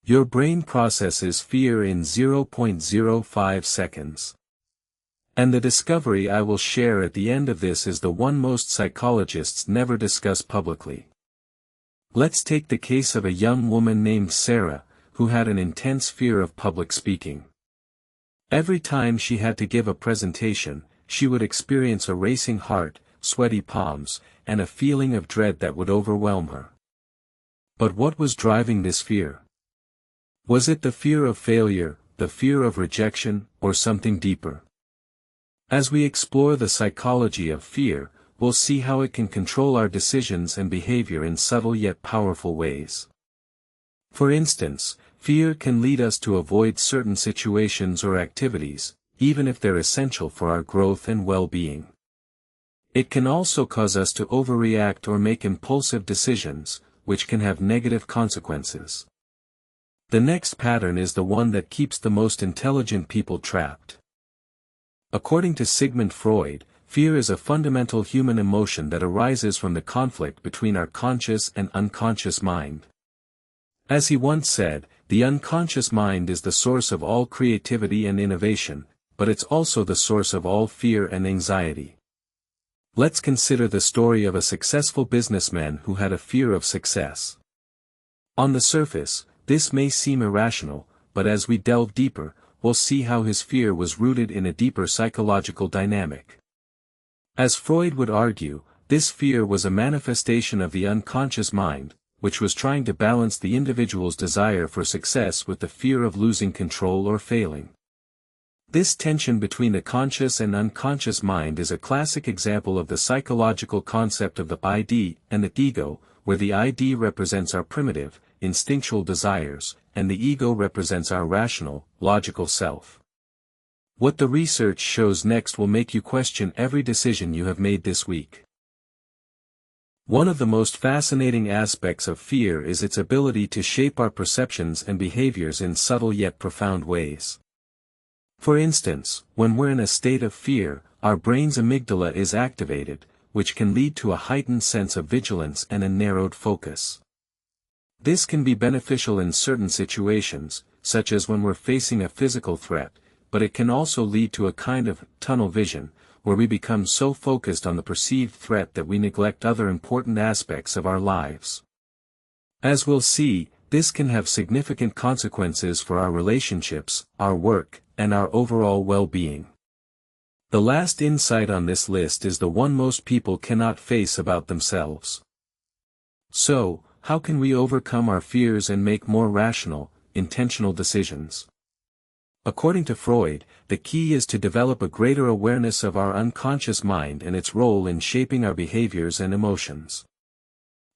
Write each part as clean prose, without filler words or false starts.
Your brain processes fear in 0.05 seconds. And the discovery I will share at the end of this is the one most psychologists never discuss publicly. Let's take the case of a young woman named Sarah, who had an intense fear of public speaking. Every time she had to give a presentation, she would experience a racing heart, sweaty palms, and a feeling of dread that would overwhelm her. But what was driving this fear? Was it the fear of failure, the fear of rejection, or something deeper? As we explore the psychology of fear, we'll see how it can control our decisions and behavior in subtle yet powerful ways. For instance, fear can lead us to avoid certain situations or activities, even if they're essential for our growth and well-being. It can also cause us to overreact or make impulsive decisions, which can have negative consequences. The next pattern is the one that keeps the most intelligent people trapped. According to Sigmund Freud, fear is a fundamental human emotion that arises from the conflict between our conscious and unconscious mind. As he once said, the unconscious mind is the source of all creativity and innovation, but it's also the source of all fear and anxiety. Let's consider the story of a successful businessman who had a fear of success. On the surface, this may seem irrational, but as we delve deeper, we'll see how his fear was rooted in a deeper psychological dynamic. As Freud would argue, this fear was a manifestation of the unconscious mind, which was trying to balance the individual's desire for success with the fear of losing control or failing. This tension between the conscious and unconscious mind is a classic example of the psychological concept of the ID and the ego, where the ID represents our primitive, instinctual desires, and the ego represents our rational, logical self. What the research shows next will make you question every decision you have made this week. One of the most fascinating aspects of fear is its ability to shape our perceptions and behaviors in subtle yet profound ways. For instance, when we're in a state of fear, our brain's amygdala is activated, which can lead to a heightened sense of vigilance and a narrowed focus. This can be beneficial in certain situations, such as when we're facing a physical threat, but it can also lead to a kind of tunnel vision, where we become so focused on the perceived threat that we neglect other important aspects of our lives. As we'll see, this can have significant consequences for our relationships, our work, and our overall well-being. The last insight on this list is the one most people cannot face about themselves. So, how can we overcome our fears and make more rational, intentional decisions? According to Freud, the key is to develop a greater awareness of our unconscious mind and its role in shaping our behaviors and emotions.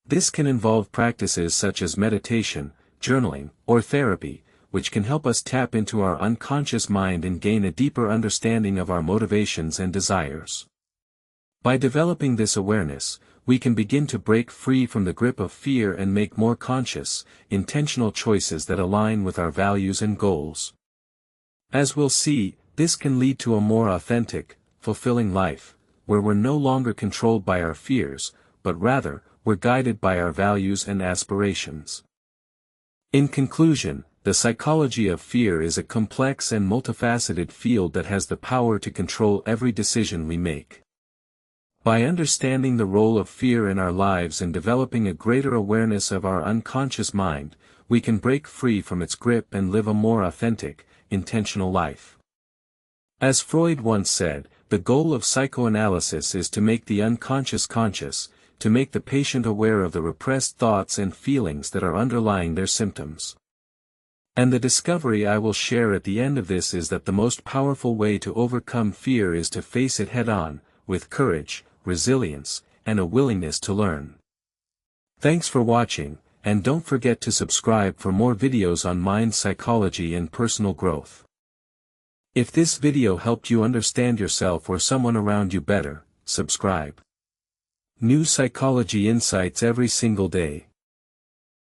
This can involve practices such as meditation, journaling, or therapy, which can help us tap into our unconscious mind and gain a deeper understanding of our motivations and desires. By developing this awareness, we can begin to break free from the grip of fear and make more conscious, intentional choices that align with our values and goals. As we'll see, this can lead to a more authentic, fulfilling life, where we're no longer controlled by our fears, but rather, we're guided by our values and aspirations. In conclusion, the psychology of fear is a complex and multifaceted field that has the power to control every decision we make. By understanding the role of fear in our lives and developing a greater awareness of our unconscious mind, we can break free from its grip and live a more authentic, intentional life. As Freud once said, the goal of psychoanalysis is to make the unconscious conscious, to make the patient aware of the repressed thoughts and feelings that are underlying their symptoms. And the discovery I will share at the end of this is that the most powerful way to overcome fear is to face it head-on, with courage, resilience, and a willingness to learn. Thanks for watching, and don't forget to subscribe for more videos on mind psychology and personal growth. If this video helped you understand yourself or someone around you better, subscribe. New psychology insights every single day.